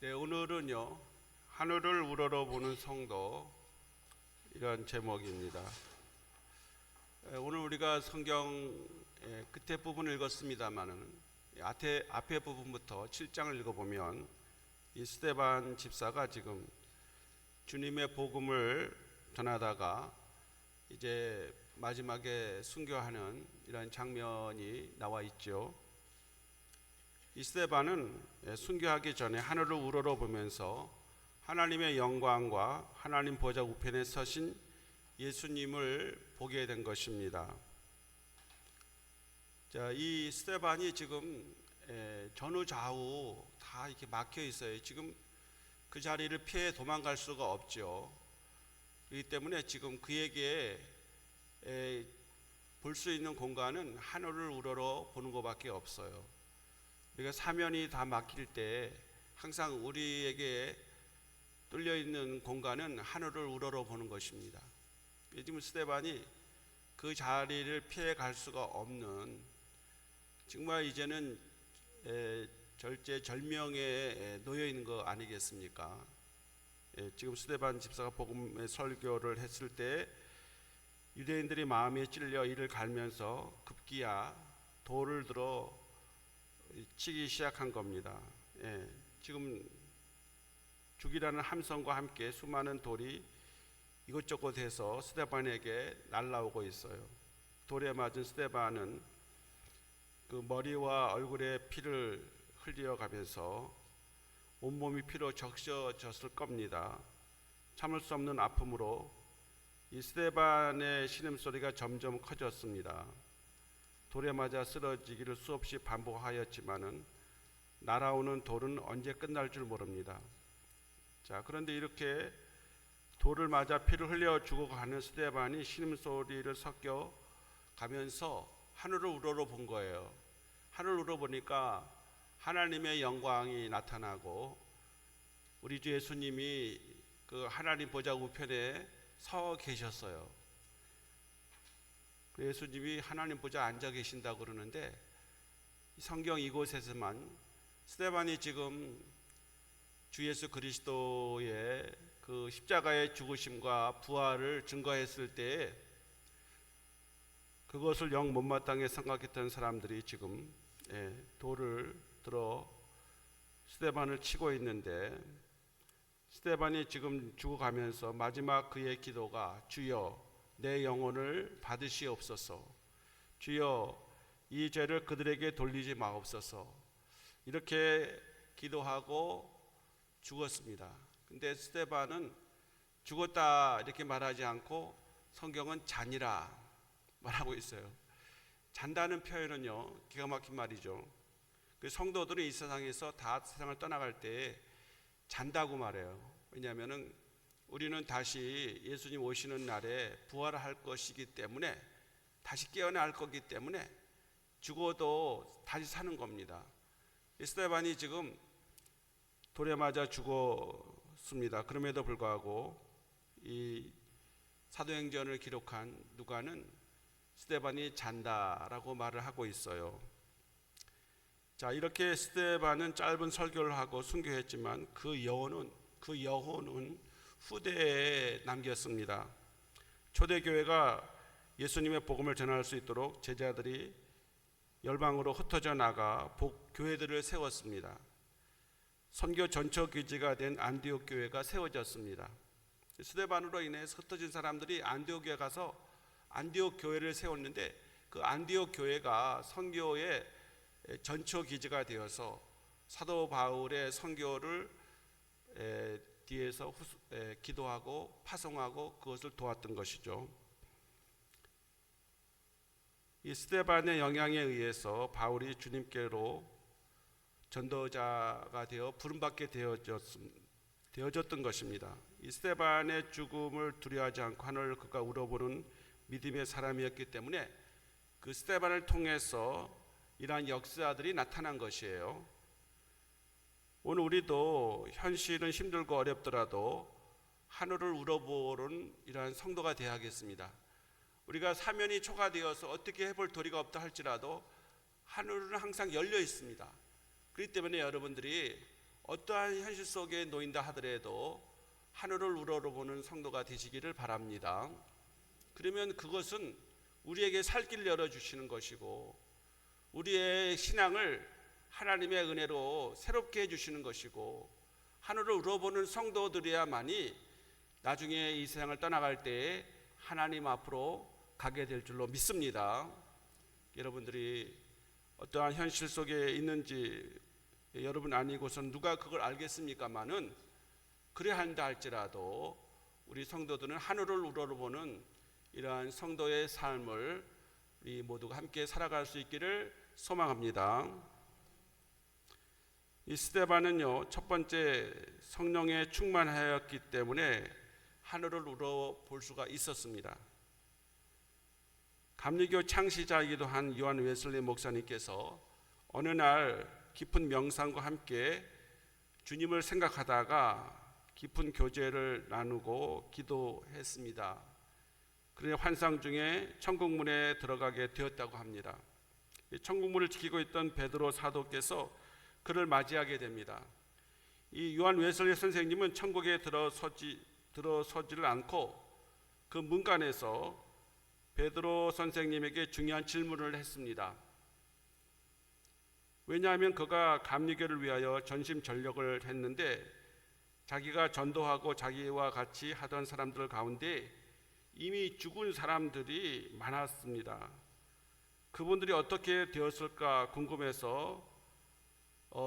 네, 오늘은요, 하늘을 우러러보는 성도, 이런 제목입니다. 오늘 우리가 성경 끝에 부분을 읽었습니다만은 앞에 부분부터 7장을 읽어보면 이 스데반 집사가 지금 주님의 복음을 전하다가 이제 마지막에 순교하는 이런 장면이 나와 있죠. 이 스데반은 순교하기 전에 하늘을 우러러보면서 하나님의 영광과 하나님 보좌 우편에 서신 예수님을 보게 된 것입니다. 자, 이 스데반이 지금 전후 좌우 다 이렇게 막혀 있어요. 지금 그 자리를 피해 도망갈 수가 없죠. 그렇기 때문에 지금 그에게 볼 수 있는 공간은 하늘을 우러러 보는 것밖에 없어요. 우리가 사면이 다 막힐 때 항상 우리에게 뚫려 있는 공간은 하늘을 우러러 보는 것입니다. 지금 스데반이 그 자리를 피해 갈 수가 없는, 정말 이제는 절제절명에 놓여 있는 거 아니겠습니까? 지금 스데반 집사가 복음의 설교를 했을 때 유대인들이 마음에 찔려 이를 갈면서 급기야 돌을 들어 치기 시작한 겁니다. 지금 죽이라는 함성과 함께 수많은 돌이 이곳저곳에서 스데반에게 날라오고 있어요. 돌에 맞은 스데반은 그 머리와 얼굴에 피를 흘려가면서 온몸이 피로 적셔졌을 겁니다. 참을 수 없는 아픔으로 이 스데반의 신음소리가 점점 커졌습니다. 돌에 맞아 쓰러지기를 수없이 반복하였지만은 날아오는 돌은 언제 끝날 줄 모릅니다. 자, 그런데 이렇게 돌을 맞아 피를 흘려 죽어가는 스데반이 신음소리를 섞여 가면서 하늘을 우러러 본 거예요. 하늘을 우러러 보니까 하나님의 영광이 나타나고 우리 주 예수님이 그 하나님 보좌 우편에 서 계셨어요. 예수님이 하나님 보좌 앉아 계신다고 그러는데 성경 이곳에서만 스데반이 지금 주 예수 그리스도의 그 십자가의 죽으심과 부활을 증거했을 때 그것을 영 못마땅히 생각했던 사람들이 지금 돌을 들어 스데반을 치고 있는데, 스데반이 지금 죽어가면서 마지막 그의 기도가 주여 내 영혼을 받으시옵소서, 주여 이 죄를 그들에게 돌리지 마옵소서, 이렇게 기도하고 죽었습니다. 근데 스데반은 죽었다 이렇게 말하지 않고 성경은 잔이라 말하고 있어요. 잔다는 표현은요, 기가 막힌 말이죠. 그 성도들이 이 세상에서 다 세상을 떠나갈 때 잔다고 말해요. 왜냐하면은 우리는 다시 예수님 오시는 날에 부활할 것이기 때문에, 다시 깨어날 거기 때문에 죽어도 다시 사는 겁니다. 스데반이 지금 돌에 맞아 죽었습니다. 그럼에도 불구하고 이 사도행전을 기록한 누가는 스데반이 잔다라고 말을 하고 있어요. 자, 이렇게 스데반은 짧은 설교를 하고 순교했지만 그 여호는 후대에 남겼습니다. 초대교회가 예수님의 복음을 전할 수 있도록 제자들이 열방으로 흩어져 나가 교회들을 세웠습니다. 선교 전처 기지가 된 안디옥 교회가 세워졌습니다. 스데반으로 인해서 흩어진 사람들이 안디옥에 가서 안디옥 교회를 세웠는데 그 안디옥 교회가 선교의 전처 기지가 되어서 사도 바울의 선교를 뒤에서 기도하고 파송하고 그것을 도왔던 것이죠. 이 스데반의 영향에 의해서 바울이 주님께로 전도자가 되어 부름받게 되어졌던 것입니다. 이 스데반의 죽음을 두려워하지 않고 하늘을 그가 우러보는 믿음의 사람이었기 때문에 그 스데반을 통해서 이러한 역사들이 나타난 것이에요. 오늘 우리도 현실은 힘들고 어렵더라도 하늘을 우러보는 이러한 성도가 되어야겠습니다. 우리가 사면이 초과되어서 어떻게 해볼 도리가 없다 할지라도 하늘은 항상 열려 있습니다. 그렇기 때문에 여러분들이 어떠한 현실 속에 놓인다 하더라도 하늘을 우러러보는 성도가 되시기를 바랍니다. 그러면 그것은 우리에게 살 길을 열어주시는 것이고 우리의 신앙을 하나님의 은혜로 새롭게 해주시는 것이고 하늘을 우러보는 성도들이야만이 나중에 이 세상을 떠나갈 때에 하나님 앞으로 가게 될 줄로 믿습니다. 여러분들이 어떠한 현실 속에 있는지 여러분 아니고선 누가 그걸 알겠습니까마는 그래야 한다 할지라도 우리 성도들은 하늘을 우러러보는 이러한 성도의 삶을 우리 모두가 함께 살아갈 수 있기를 소망합니다. 이 스데반은요, 첫 번째 성령에 충만하였기 때문에 하늘을 우러볼 수가 있었습니다. 감리교 창시자이기도 한 요한 웨슬리 목사님께서 어느 날 깊은 명상과 함께 주님을 생각하다가 깊은 교제를 나누고 기도했습니다. 그의 환상 중에 천국문에 들어가게 되었다고 합니다. 천국문을 지키고 있던 베드로 사도께서 그를 맞이하게 됩니다. 이 요한 웨슬리 선생님은 천국에 들어서지를 않고 그 문간에서 베드로 선생님에게 중요한 질문을 했습니다. 왜냐하면 그가 감리교를 위하여 전심전력을 했는데 자기가 전도하고 자기와 같이 하던 사람들 가운데 이미 죽은 사람들이 많았습니다. 그분들이 어떻게 되었을까 궁금해서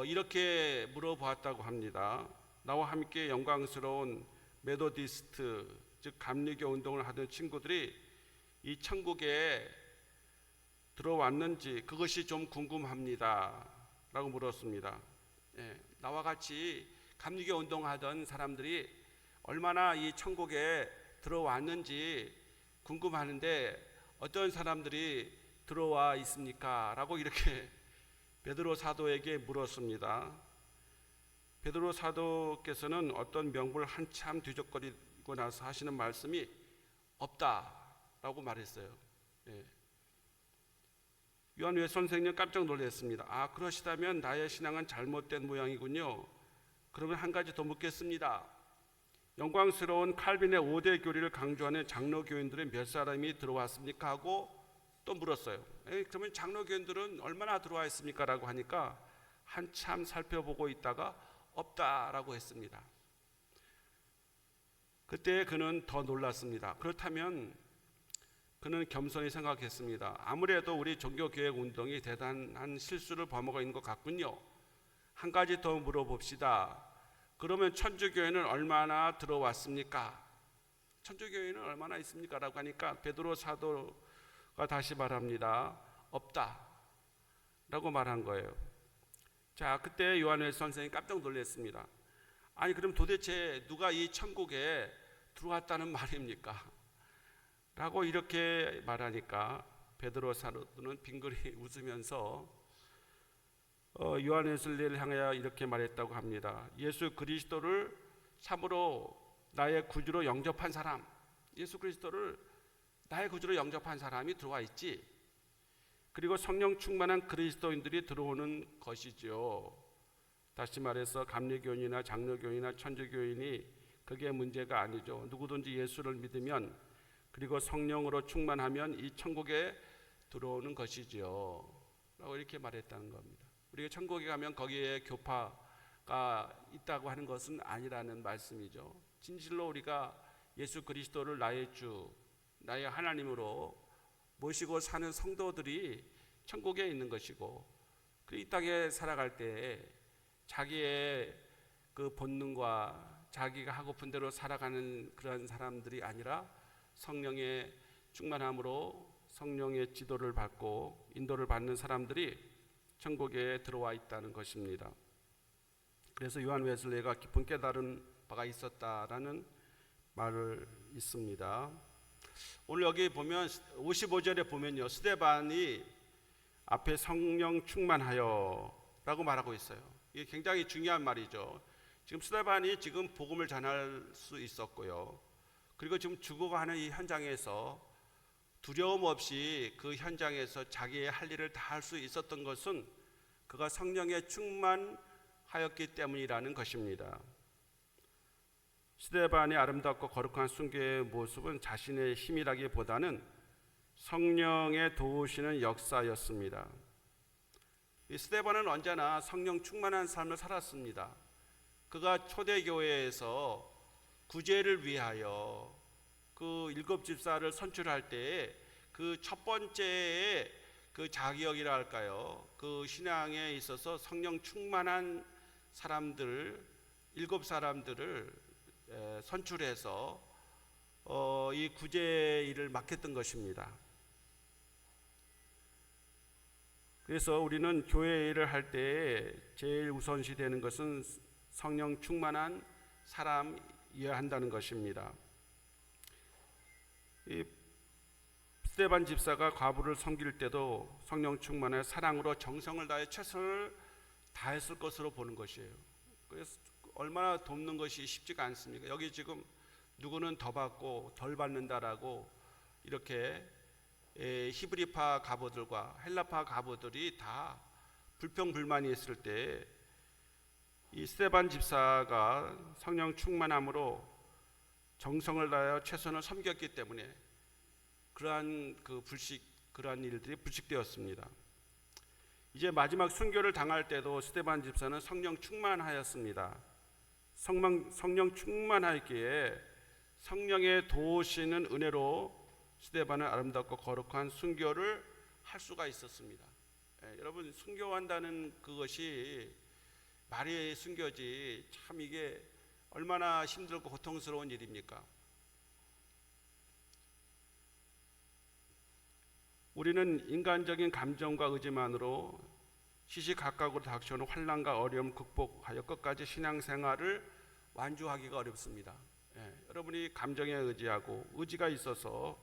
이렇게 물어보았다고 합니다. 나와 함께 영광스러운 메도디스트, 즉 감리교 운동을 하던 친구들이 이 천국에 들어왔는지 그것이 좀 궁금합니다 라고 물었습니다. 나와 같이 감리교 운동하던 사람들이 얼마나 이 천국에 들어왔는지 궁금하는데 어떤 사람들이 들어와 있습니까? 라고 이렇게 베드로 사도에게 물었습니다. 베드로 사도께서는 어떤 명분을 한참 뒤적거리고 나서 하시는 말씀이 없다라고 말했어요. 요한 웨슬리 선생님 깜짝 놀랐습니다. 아, 그러시다면 나의 신앙은 잘못된 모양이군요. 그러면 한 가지 더 묻겠습니다. 영광스러운 칼빈의 5대 교리를 강조하는 장로교인들은 몇 사람이 들어왔습니까? 하고 또 물었어요. 그러면 장로교인들은 얼마나 들어와 있습니까? 라고 하니까 한참 살펴보고 있다가 없다라고 했습니다. 그때 그는 더 놀랐습니다. 그렇다면 그는 겸손히 생각했습니다. 아무래도 우리 종교개혁 운동이 대단한 실수를 범하고 있는 것 같군요. 한 가지 더 물어봅시다. 그러면 천주교회는 얼마나 들어왔습니까? 천주교회는 얼마나 있습니까? 라고 하니까 베드로 사도가 다시 말합니다. 없다 라고 말한 거예요. 자, 그때 요한 웨슬리 선생님이 깜짝 놀랐습니다. 아니, 그럼 도대체 누가 이 천국에 들어왔다는 말입니까? 라고 이렇게 말하니까 베드로 사도는 빙그레 웃으면서 요한 웨슬리를 향하여 이렇게 말했다고 합니다. 예수 그리스도를 참으로 나의 구주로 영접한 사람, 예수 그리스도를 나의 구주로 영접한 사람이 들어와 있지. 그리고 성령 충만한 그리스도인들이 들어오는 것이죠. 다시 말해서 감리교인이나 장로교인이나 천주교인이 그게 문제가 아니죠. 누구든지 예수를 믿으면 그리고 성령으로 충만하면 이 천국에 들어오는 것이지요 라고 이렇게 말했다는 겁니다. 우리가 천국에 가면 거기에 교파가 있다고 하는 것은 아니라는 말씀이죠. 진실로 우리가 예수 그리스도를 나의 주, 나의 하나님으로 모시고 사는 성도들이 천국에 있는 것이고, 이 땅에 살아갈 때 자기의 그 본능과 자기가 하고픈 대로 살아가는 그런 사람들이 아니라 성령의 충만함으로 성령의 지도를 받고 인도를 받는 사람들이 천국에 들어와 있다는 것입니다. 그래서 요한 웨슬리가 깊은 깨달은 바가 있었다라는 말을 있습니다. 오늘 여기 보면 55절에 보면요, 스데반이 앞에 성령 충만하여 라고 말하고 있어요. 이게 굉장히 중요한 말이죠. 지금 스데반이 지금 복음을 전할 수 있었고요, 그리고 지금 죽어가는 이 현장에서 두려움 없이 그 현장에서 자기의 할 일을 다 할 수 있었던 것은 그가 성령에 충만하였기 하였기 때문이라는 것입니다. 스데반의 아름답고 거룩한 순교의 모습은 자신의 힘이라기보다는 성령의 도우시는 역사였습니다. 이 스데반은 언제나 성령 충만한 삶을 살았습니다. 그가 초대교회에서 구제를 위하여 그 7 집사를 선출할 때에 그 첫 번째의 그 자격이라 할까요? 그 신앙에 있어서 성령 충만한 사람들 7사람들을 선출해서 이 구제 일을 맡겼던 것입니다. 그래서 우리는 교회 일을 할 때 제일 우선시 되는 것은 성령 충만한 사람이어야 한다는 것입니다. 이 스데반 집사가 과부를 섬길 때도 성령 충만의 사랑으로 정성을 다해 최선을 다했을 것으로 보는 것이에요. 그래서 얼마나 돕는 것이 쉽지가 않습니까? 여기 지금 누구는 더 받고 덜 받는다라고 이렇게 히브리파 가부들과 헬라파 가부들이 다 불평불만이 있을 때 이 스데반 집사가 성령 충만함으로 정성을 다하여 최선을 섬겼기 때문에 그러한 그러한 일들이 불식되었습니다. 이제 마지막 순교를 당할 때도 스데반 집사는 성령 충만하였습니다. 성령 충만하였기에 성령의 도우시는 은혜로 스데반은 아름답고 거룩한 순교를 할 수가 있었습니다. 여러분, 순교한다는 그것이 말이 순교지 참 이게 얼마나 힘들고 고통스러운 일입니까? 우리는 인간적인 감정과 의지만으로 시시각각으로 닥쳐오는 환난과 어려움 극복하여 끝까지 신앙생활을 완주하기가 어렵습니다. 여러분이 감정에 의지하고 의지가 있어서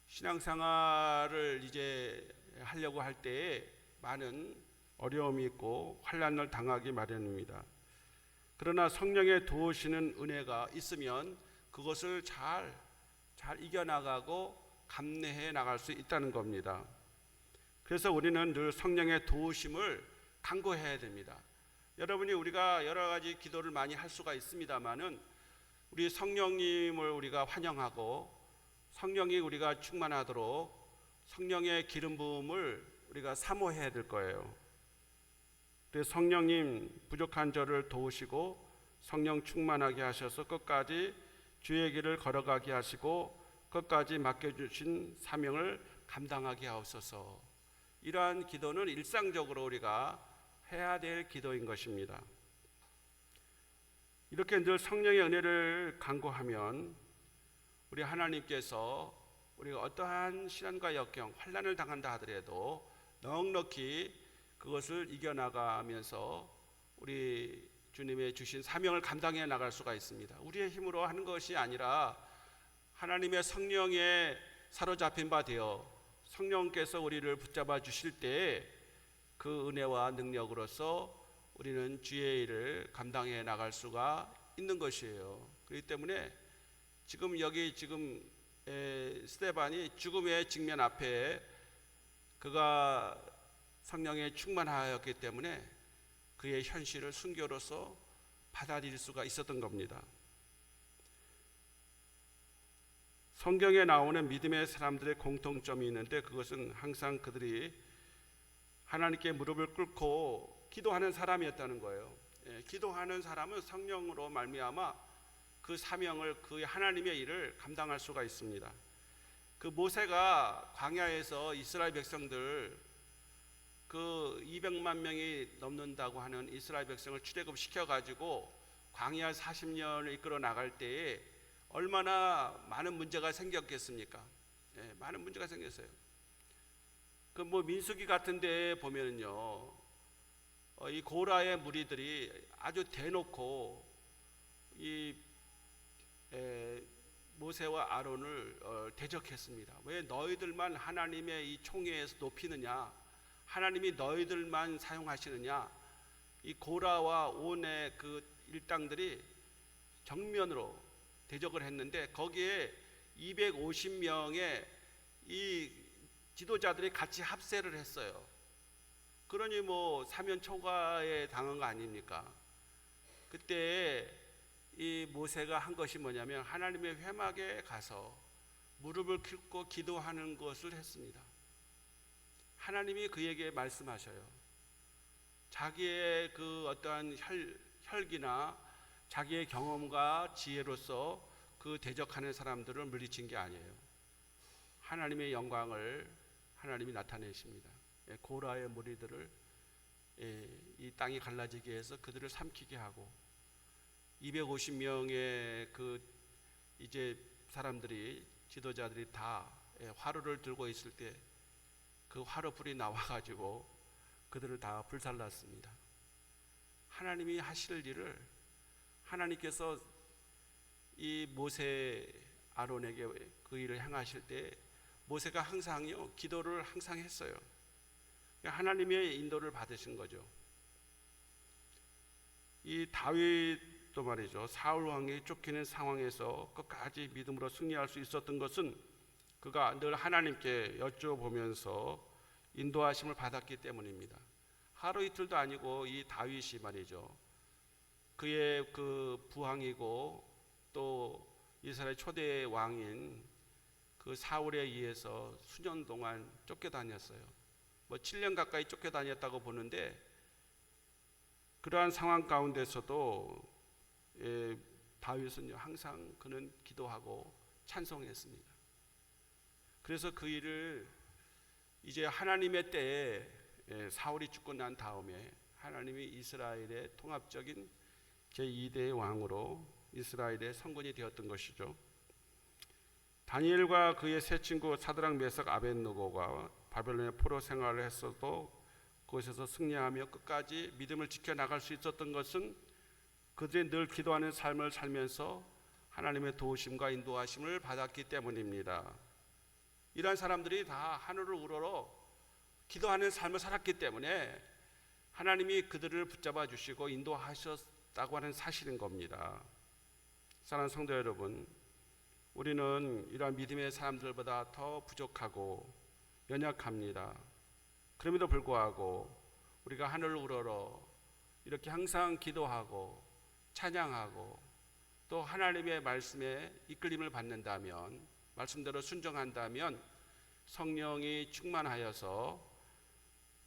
신앙생활을 이제 하려고 할 때에 많은 어려움이 있고 환난을 당하기 마련입니다. 그러나 성령의 도우시는 은혜가 있으면 그것을 잘 이겨나가고 감내해 나갈 수 있다는 겁니다. 그래서 우리는 늘 성령의 도우심을 간구해야 됩니다. 여러분이 우리가 여러 가지 기도를 많이 할 수가 있습니다만은 우리 성령님을 우리가 환영하고 성령이 우리가 충만하도록 성령의 기름 부음을 우리가 사모해야 될 거예요. 그래서 성령님 부족한 저를 도우시고 성령 충만하게 하셔서 끝까지 주의 길을 걸어가게 하시고 끝까지 맡겨주신 사명을 감당하게 하옵소서. 이러한 기도는 일상적으로 우리가 해야 될 기도인 것입니다. 이렇게 늘 성령의 은혜를 간구하면 우리 하나님께서 우리가 어떠한 시련과 역경, 환난을 당한다 하더라도 넉넉히 그것을 이겨나가면서 우리 주님의 주신 사명을 감당해 나갈 수가 있습니다. 우리의 힘으로 하는 것이 아니라 하나님의 성령에 사로잡힌 바 되어 성령께서 우리를 붙잡아 주실 때 그 은혜와 능력으로서 우리는 주의 일을 감당해 나갈 수가 있는 것이에요. 그렇기 때문에 지금 스데반이 죽음의 직면 앞에 그가 성령에 충만하였기 때문에 그의 현실을 순교로서 받아들일 수가 있었던 겁니다. 성경에 나오는 믿음의 사람들의 공통점이 있는데 그것은 항상 그들이 하나님께 무릎을 꿇고 기도하는 사람이었다는 거예요. 기도하는 사람은 성령으로 말미암아 그 사명을, 그 하나님의 일을 감당할 수가 있습니다. 그 모세가 광야에서 이스라엘 백성들 그 200만 명이 넘는다고 하는 이스라엘 백성을 출애굽시켜가지고 광야 40년을 이끌어 나갈 때에 얼마나 많은 문제가 생겼겠습니까? 많은 문제가 생겼어요. 그 민수기 같은 데 보면은요, 이 고라의 무리들이 아주 대놓고 이 모세와 아론을 대적했습니다. 왜 너희들만 하나님의 이 총회에서 높이느냐? 하나님이 너희들만 사용하시느냐? 이 고라와 온의 그 일당들이 정면으로 대적을 했는데 거기에 250명의 이 지도자들이 같이 합세를 했어요. 그러니 뭐 사면 초과에 당한 거 아닙니까? 그때 이 모세가 한 것이 뭐냐면 하나님의 회막에 가서 무릎을 꿇고 기도하는 것을 했습니다. 하나님이 그에게 말씀하셔요. 자기의 그 어떠한 혈기나 자기의 경험과 지혜로서 그 대적하는 사람들을 물리친 게 아니에요. 하나님의 영광을 하나님이 나타내십니다. 고라의 무리들을 이 땅이 갈라지게 해서 그들을 삼키게 하고 250명의 그 이제 사람들이 지도자들이 다 화로를 들고 있을 때 그 화로불이 나와가지고 그들을 다 불살랐습니다. 하나님이 하실 일을 하나님께서 이 모세 아론에게 그 일을 행하실 때 모세가 항상요 기도를 항상 했어요. 하나님의 인도를 받으신 거죠. 이 다윗도 말이죠. 사울 왕이 쫓기는 상황에서 끝까지 믿음으로 승리할 수 있었던 것은 그가 늘 하나님께 여쭤보면서 인도하심을 받았기 때문입니다. 하루 이틀도 아니고 이 다윗이 말이죠. 그의 그 부항이고 또 이스라엘 초대 왕인 그 사울에 의해서 수년 동안 쫓겨다녔어요. 뭐 7년 가까이 쫓겨다녔다고 보는데 그러한 상황 가운데서도 다윗은 항상 그는 기도하고 찬송했습니다. 그래서 그 일을 이제 하나님의 때에 사울이 죽고 난 다음에 하나님이 이스라엘의 통합적인 제2대의 왕으로 이스라엘의 성군이 되었던 것이죠. 다니엘과 그의 세 친구 사드락 메삭 아벳느고가 바벨론의 포로 생활을 했어도 그곳에서 승리하며 끝까지 믿음을 지켜나갈 수 있었던 것은 그들이 늘 기도하는 삶을 살면서 하나님의 도우심과 인도하심을 받았기 때문입니다. 이러한 사람들이 다 하늘을 우러러 기도하는 삶을 살았기 때문에 하나님이 그들을 붙잡아 주시고 인도하셨다고 하는 사실인 겁니다. 사랑하는 성도 여러분, 우리는 이러한 믿음의 사람들보다 더 부족하고 연약합니다. 그럼에도 불구하고 우리가 하늘을 우러러 이렇게 항상 기도하고 찬양하고 또 하나님의 말씀에 이끌림을 받는다면, 말씀대로 순종한다면 성령이 충만하여서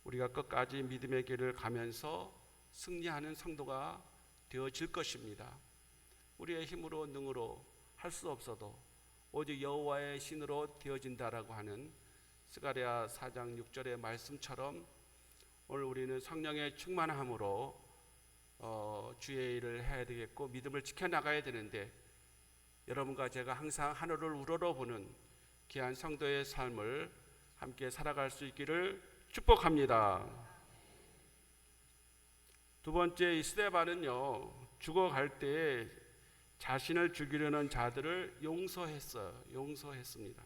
우리가 끝까지 믿음의 길을 가면서 승리하는 성도가 되어질 것입니다. 우리의 힘으로 능으로 할 수 없어도 오직 여호와의 신으로 되어진다라고 하는 스가랴 4장 6절의 말씀처럼 오늘 우리는 성령의 충만함으로 주의 일을 해야 되겠고 믿음을 지켜나가야 되는데, 여러분과 제가 항상 하늘을 우러러보는 귀한 성도의 삶을 함께 살아갈 수 있기를 축복합니다. 두 번째, 이 스데반은요 죽어갈 때 자신을 죽이려는 자들을 용서했습니다.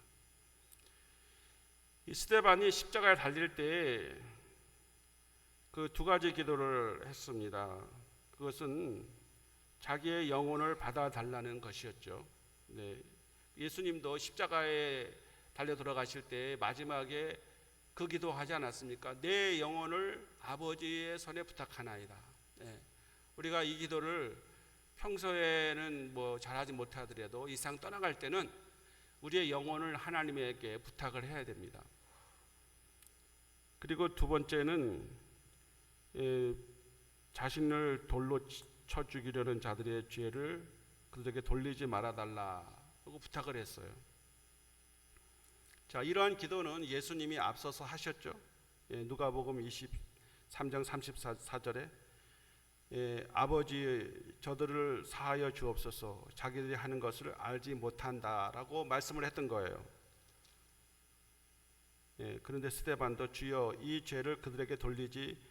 이 스데반이 십자가에 달릴 때 그 두 가지 기도를 했습니다. 그것은 자기의 영혼을 받아달라는 것이었죠. 네. 예수님도 십자가에 달려 돌아가실 때 마지막에 그 기도하지 않았습니까? 내 영혼을 아버지의 손에 부탁하나이다. 네. 우리가 이 기도를 평소에는 뭐 잘하지 못하더라도 이 세상 떠나갈 때는 우리의 영혼을 하나님에게 부탁을 해야 됩니다. 그리고 두 번째는 자신을 돌로 쳐 죽이려는 자들의 죄를 그들에게 돌리지 말아달라고 부탁을 했어요. 자, 이러한 기도는 예수님이 앞서서 하셨죠. 누가복음 23장 34절에 아버지 저들을 사하여 주옵소서 자기들이 하는 것을 알지 못한다라고 말씀을 했던 거예요. 그런데 스데반도 주여 이 죄를 그들에게 돌리지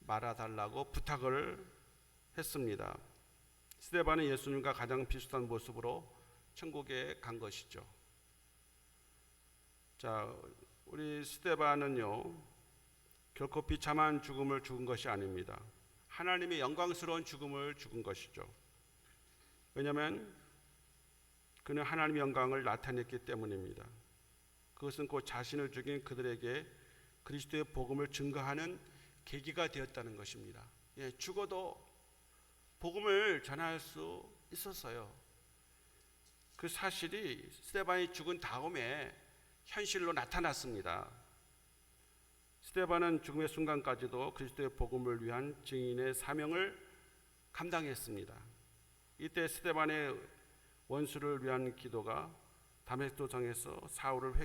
말아달라고 부탁을 했습니다. 스데반은 예수님과 가장 비슷한 모습으로 천국에 간 것이죠. 자, 우리 스데반은요 결코 비참한 죽음을 죽은 것이 아닙니다. 하나님의 영광스러운 죽음을 죽은 것이죠. 왜냐하면 그는 하나님의 영광을 나타냈기 때문입니다. 그것은 곧 자신을 죽인 그들에게 그리스도의 복음을 증거하는 계기가 되었다는 것입니다. 죽어도 복음을 전할 수 있었어요. 그 사실이 스데반이 죽은 다음에 현실로 나타났습니다. 스데반은 죽음의 순간까지도 그리스도의 복음을 위한 증인의 사명을 감당했습니다. 이때 스데반의 원수를 위한 기도가 다메섹 성에서 사울을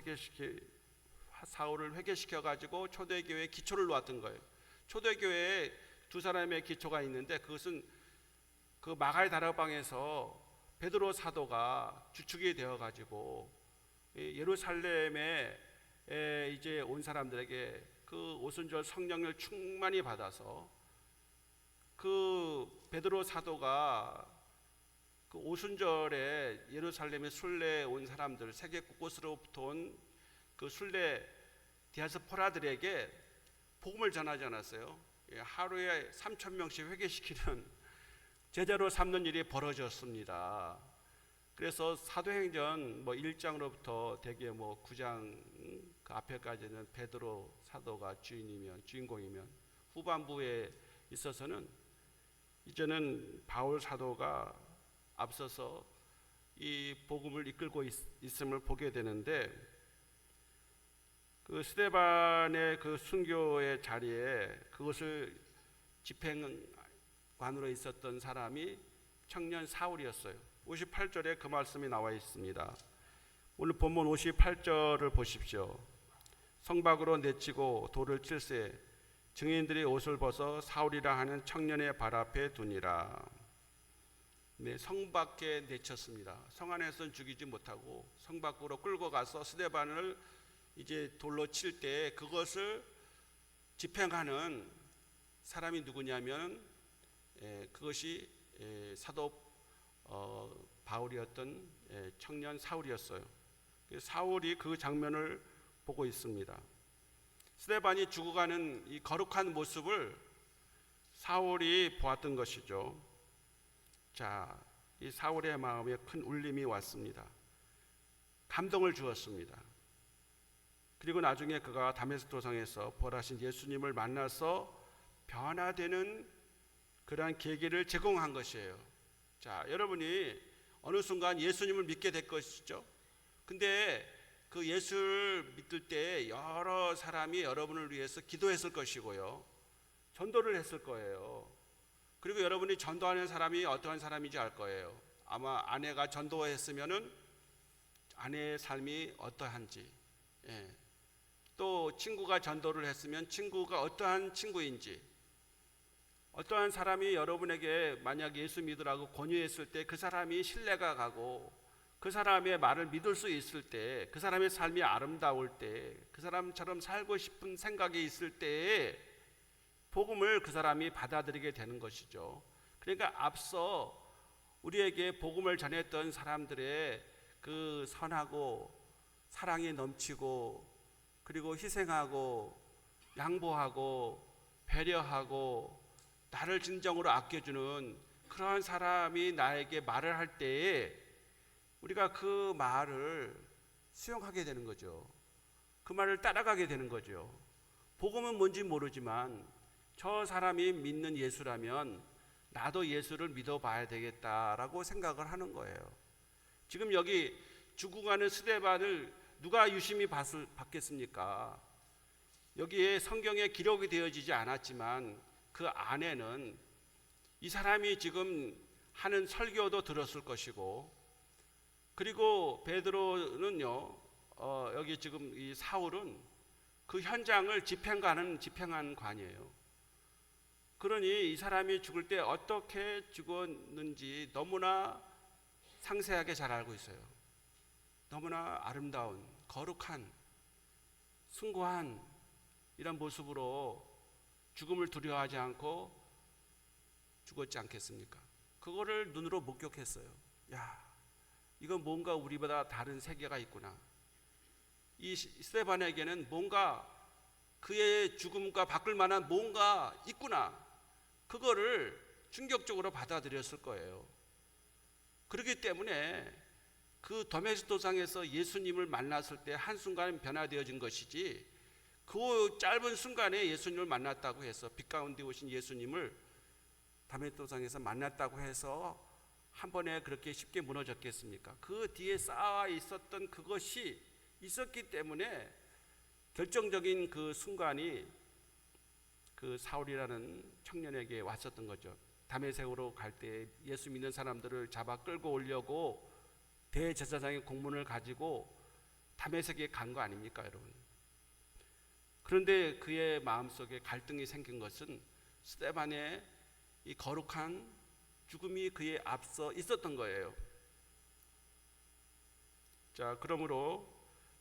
회개시켜 가지고 초대교회의 기초를 놓았던 거예요. 초대교회에 두 사람의 기초가 있는데 그것은 그 마가의 다락방에서 베드로 사도가 주축이 되어 가지고 예루살렘에 이제 온 사람들에게 그 오순절 성령을 충만히 받아서 그 베드로 사도가 그 오순절에 예루살렘의 순례에 온 사람들, 세계 곳곳으로부터 온 그 순례 디아스포라들에게 복음을 전하지 않았어요. 하루에 3,000명씩 회개시키는 제자로 삼는 일이 벌어졌습니다. 그래서 사도행전 1장으로부터 대개 9장 그 앞에까지는 베드로 사도가 주인공이면 후반부에 있어서는 이제는 바울 사도가 앞서서 이 복음을 이끌고 있음을 보게 되는데, 그 스데반의 그 순교의 자리에 그것을 집행관으로 있었던 사람이 청년 사울이었어요. 58절에 그 말씀이 나와 있습니다. 오늘 본문 58절을 보십시오. 성 밖으로 내치고 돌을 칠세 증인들이 옷을 벗어 사울이라 하는 청년의 발 앞에 두니라. 성 밖에 내쳤습니다. 성 안에서는 죽이지 못하고 성 밖으로 끌고 가서 스데반을 이제 돌로 칠 때 그것을 집행하는 사람이 누구냐면 그것이 사도 바울이었던 청년 사울이었어요. 사울이 그 장면을 보고 있습니다. 스데반이 죽어가는 이 거룩한 모습을 사울이 보았던 것이죠. 자, 이 사울의 마음에 큰 울림이 왔습니다. 감동을 주었습니다. 그리고 나중에 그가 다메섹 도상에서 부활하신 예수님을 만나서 변화되는 그러한 계기를 제공한 것이에요. 자, 여러분이 어느 순간 예수님을 믿게 될 것이죠. 근데 그 예수를 믿을 때 여러 사람이 여러분을 위해서 기도했을 것이고요, 전도를 했을 거예요. 그리고 여러분이 전도하는 사람이 어떠한 사람인지 알 거예요. 아마 아내가 전도했으면은 아내의 삶이 어떠한지, 또 친구가 전도를 했으면 친구가 어떠한 친구인지, 어떠한 사람이 여러분에게 만약 예수 믿으라고 권유했을 때 그 사람이 신뢰가 가고 그 사람의 말을 믿을 수 있을 때, 그 사람의 삶이 아름다울 때, 그 사람처럼 살고 싶은 생각이 있을 때에 복음을 그 사람이 받아들이게 되는 것이죠. 그러니까 앞서 우리에게 복음을 전했던 사람들의 그 선하고 사랑이 넘치고 그리고 희생하고 양보하고 배려하고 나를 진정으로 아껴주는 그러한 사람이 나에게 말을 할 때에 우리가 그 말을 수용하게 되는 거죠. 그 말을 따라가게 되는 거죠. 복음은 뭔지 모르지만 저 사람이 믿는 예수라면 나도 예수를 믿어봐야 되겠다라고 생각을 하는 거예요. 지금 여기 죽어가는 스데반을 누가 유심히 봤겠습니까? 여기에 성경에 기록이 되어지지 않았지만 그 안에는 이 사람이 지금 하는 설교도 들었을 것이고, 그리고 베드로는요, 여기 지금 이 사울은 그 현장을 집행한 관이에요. 그러니 이 사람이 죽을 때 어떻게 죽었는지 너무나 상세하게 잘 알고 있어요. 너무나 아름다운, 거룩한, 숭고한 이런 모습으로 죽음을 두려워하지 않고 죽었지 않겠습니까? 그거를 눈으로 목격했어요. 야, 이건 뭔가 우리보다 다른 세계가 있구나. 이 스데반에게는 뭔가 그의 죽음과 바꿀 만한 뭔가 있구나. 그거를 충격적으로 받아들였을 거예요. 그렇기 때문에 그 다메섹 도상에서 예수님을 만났을 때 한순간 변화되어진 것이지, 그 짧은 순간에 예수님을 만났다고 해서 빛 가운데 오신 예수님을 다메섹도상에서 만났다고 해서 한 번에 그렇게 쉽게 무너졌겠습니까? 그 뒤에 쌓아 있었던 그것이 있었기 때문에 결정적인 그 순간이 그 사울이라는 청년에게 왔었던 거죠. 다메섹으로 갈 때 예수 믿는 사람들을 잡아 끌고 오려고 대제사장의 공문을 가지고 다메섹에 간 거 아닙니까, 여러분? 그런데 그의 마음속에 갈등이 생긴 것은 스데반의 이 거룩한 죽음이 그에 앞서 있었던 거예요. 자, 그러므로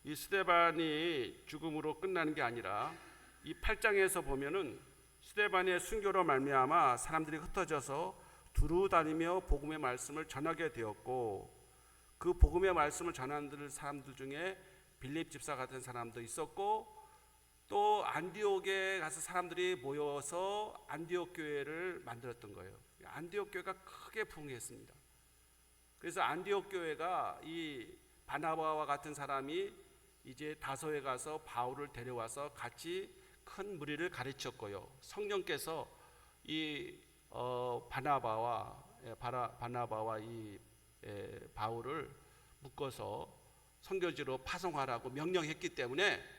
이 스데반이 죽음으로 끝나는 게 아니라 이 8장에서 보면은 스데반의 순교로 말미암아 사람들이 흩어져서 두루 다니며 복음의 말씀을 전하게 되었고, 그 복음의 말씀을 전하는 사람들 중에 빌립 집사 같은 사람도 있었고, 또 안디옥에 가서 사람들이 모여서 안디옥 교회를 만들었던 거예요. 안디옥 교회가 크게 부흥했습니다. 그래서 안디옥 교회가 이 바나바와 같은 사람이 이제 다소에 가서 바울을 데려와서 같이 큰 무리를 가르쳤고요. 성령께서 이 바나바와 이 바울을 묶어서 선교지로 파송하라고 명령했기 때문에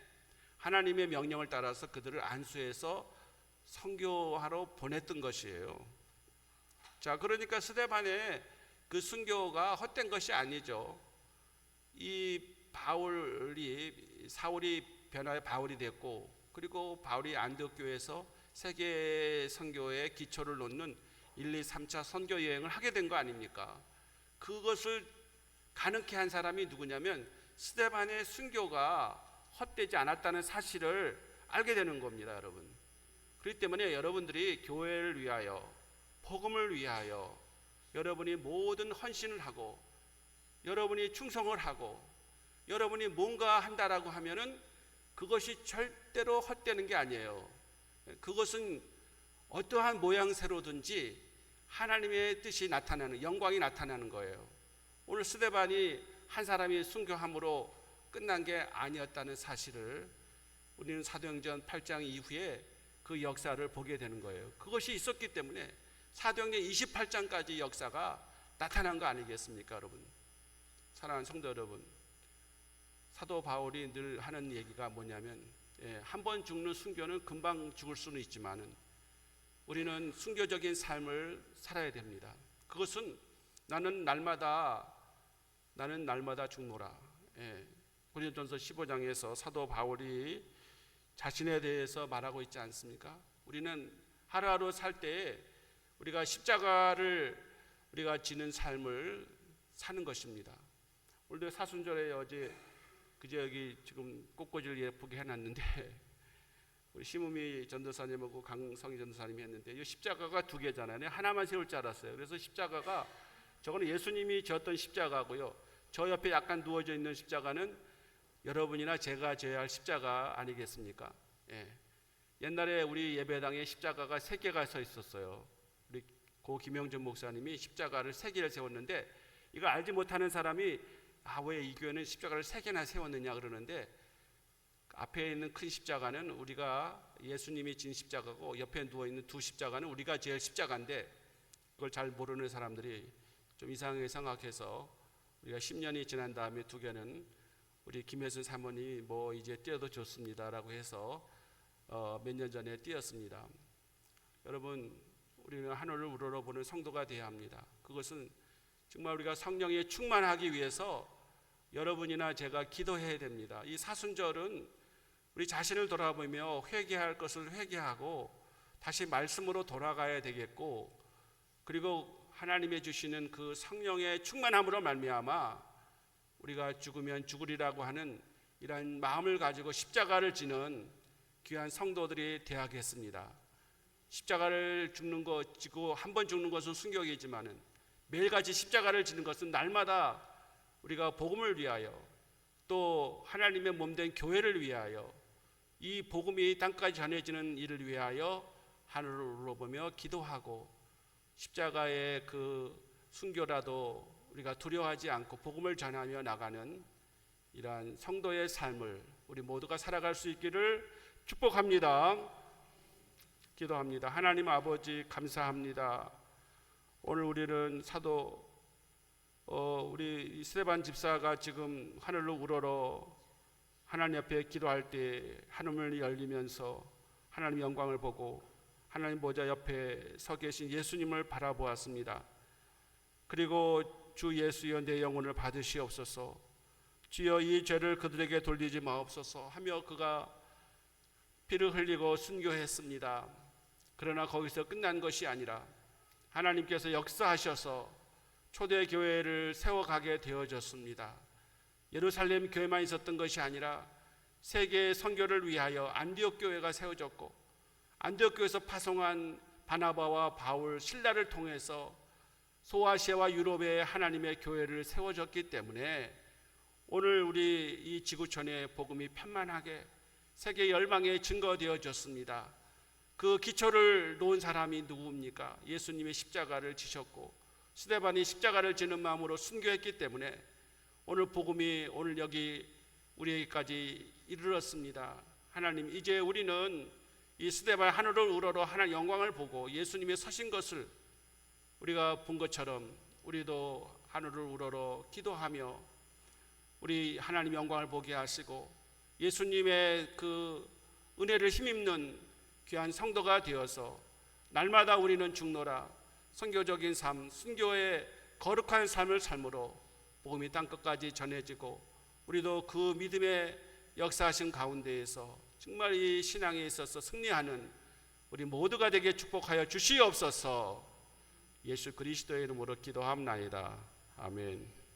하나님의 명령을 따라서 그들을 안수해서 선교하러 보냈던 것이에요. 자, 그러니까 스데반의 그 순교가 헛된 것이 아니죠. 이 사울이 변화의 바울이 됐고, 그리고 바울이 안디옥 교회에서 세계 선교의 기초를 놓는 1, 2, 3차 선교 여행을 하게 된 거 아닙니까? 그것을 가능케 한 사람이 누구냐면 스데반의 순교가 헛되지 않았다는 사실을 알게 되는 겁니다, 여러분. 그렇기 때문에 여러분들이 교회를 위하여, 복음을 위하여 여러분이 모든 헌신을 하고, 여러분이 충성을 하고, 여러분이 뭔가 한다라고 하면은 그것이 절대로 헛되는 게 아니에요. 그것은 어떠한 모양새로든지 하나님의 뜻이 나타나는, 영광이 나타나는 거예요. 오늘 스데반이 한 사람이 순교함으로 끝난 게 아니었다는 사실을 우리는 사도행전 8장 이후에 그 역사를 보게 되는 거예요. 그것이 있었기 때문에 사도행전 28장까지 역사가 나타난 거 아니겠습니까, 여러분? 사랑하는 성도 여러분, 사도 바울이 늘 하는 얘기가 뭐냐면, 한 번 죽는 순교는 금방 죽을 수는 있지만은 우리는 순교적인 삶을 살아야 됩니다. 그것은 나는 날마다 죽노라. 고린도전서 15장에서 사도 바울이 자신에 대해서 말하고 있지 않습니까? 우리는 하루하루 살 때 우리가 십자가를 우리가 지는 삶을 사는 것입니다. 오늘도 사순절에 그제 여기 지금 꽃꽂이를 예쁘게 해놨는데 우리 심우미 전도사님하고 강성희 전도사님이 했는데 이 십자가가 두 개잖아요. 하나만 세울 줄 알았어요. 그래서 십자가가 저거는 예수님이 졌던 십자가고요. 저 옆에 약간 누워져 있는 십자가는 여러분이나 제가 져야 할 십자가 아니겠습니까? 옛날에 우리 예배당에 십자가가 3개가 서 있었어요. 우리 고 김영준 목사님이 십자가를 3개를 세웠는데, 이걸 알지 못하는 사람이 왜 이 교회는 십자가를 3개나 세웠느냐 그러는데, 앞에 있는 큰 십자가는 우리가 예수님이 진 십자가고, 옆에 누워있는 두 십자가는 우리가 제일 십자가인데, 그걸 잘 모르는 사람들이 좀 이상하게 생각해서 우리가 10년이 지난 다음에 두 개는 우리 김혜순 사모님이 이제 띄어도 좋습니다라고 해서 몇 년 전에 띄었습니다. 여러분, 우리는 하늘을 우러러보는 성도가 되어야 합니다. 그것은 정말 우리가 성령에 충만하기 위해서 여러분이나 제가 기도해야 됩니다. 이 사순절은 우리 자신을 돌아보며 회개할 것을 회개하고 다시 말씀으로 돌아가야 되겠고, 그리고 하나님의 주시는 그 성령의 충만함으로 말미암아 우리가 죽으면 죽으리라고 하는 이런 마음을 가지고 십자가를 지는 귀한 성도들이 되어야겠습니다. 십자가를 지고 한 번 죽는 것은 순교이지만은 매일같이 십자가를 지는 것은 날마다 우리가 복음을 위하여, 또 하나님의 몸된 교회를 위하여, 이 복음이 땅까지 전해지는 일을 위하여 하늘을 우러보며 기도하고, 십자가의 그 순교라도 우리가 두려워하지 않고 복음을 전하며 나가는 이러한 성도의 삶을 우리 모두가 살아갈 수 있기를 축복합니다. 기도합니다. 하나님 아버지 감사합니다. 오늘 우리는 사도 우리 스데반 집사가 지금 하늘로 우러러 하나님 앞에 기도할 때 하늘문이 열리면서 하나님 영광을 보고 하나님 보좌 옆에 서 계신 예수님을 바라보았습니다. 그리고 주 예수여 내 영혼을 받으시옵소서, 주여 이 죄를 그들에게 돌리지 마옵소서 하며 그가 피를 흘리고 순교했습니다. 그러나 거기서 끝난 것이 아니라 하나님께서 역사하셔서 초대교회를 세워가게 되어졌습니다. 예루살렘 교회만 있었던 것이 아니라 세계의 선교를 위하여 안디옥 교회가 세워졌고, 안디옥 교회에서 파송한 바나바와 바울, 신라를 통해서 소아시아와 유럽에 하나님의 교회를 세워졌기 때문에 오늘 우리 이 지구촌의 복음이 편만하게 세계 열방에 증거되어졌습니다. 그 기초를 놓은 사람이 누구입니까? 예수님의 십자가를 지셨고 스데반이 십자가를 지는 마음으로 순교했기 때문에 오늘 복음이 오늘 여기 우리에게까지 이르렀습니다. 하나님, 이제 우리는 이 스데반 하늘을 우러러 하나님 영광을 보고 예수님의 서신 것을 우리가 본 것처럼 우리도 하늘을 우러러 기도하며 우리 하나님 영광을 보게 하시고 예수님의 그 은혜를 힘입는 귀한 성도가 되어서 날마다 우리는 죽노라 선교적인 삶, 순교의 거룩한 삶을 삶으로 복음이 땅끝까지 전해지고 우리도 그 믿음의 역사하신 가운데에서 정말 이 신앙에 있어서 승리하는 우리 모두가 되게 축복하여 주시옵소서. 예수 그리스도의 이름으로 기도합나이다. 아멘.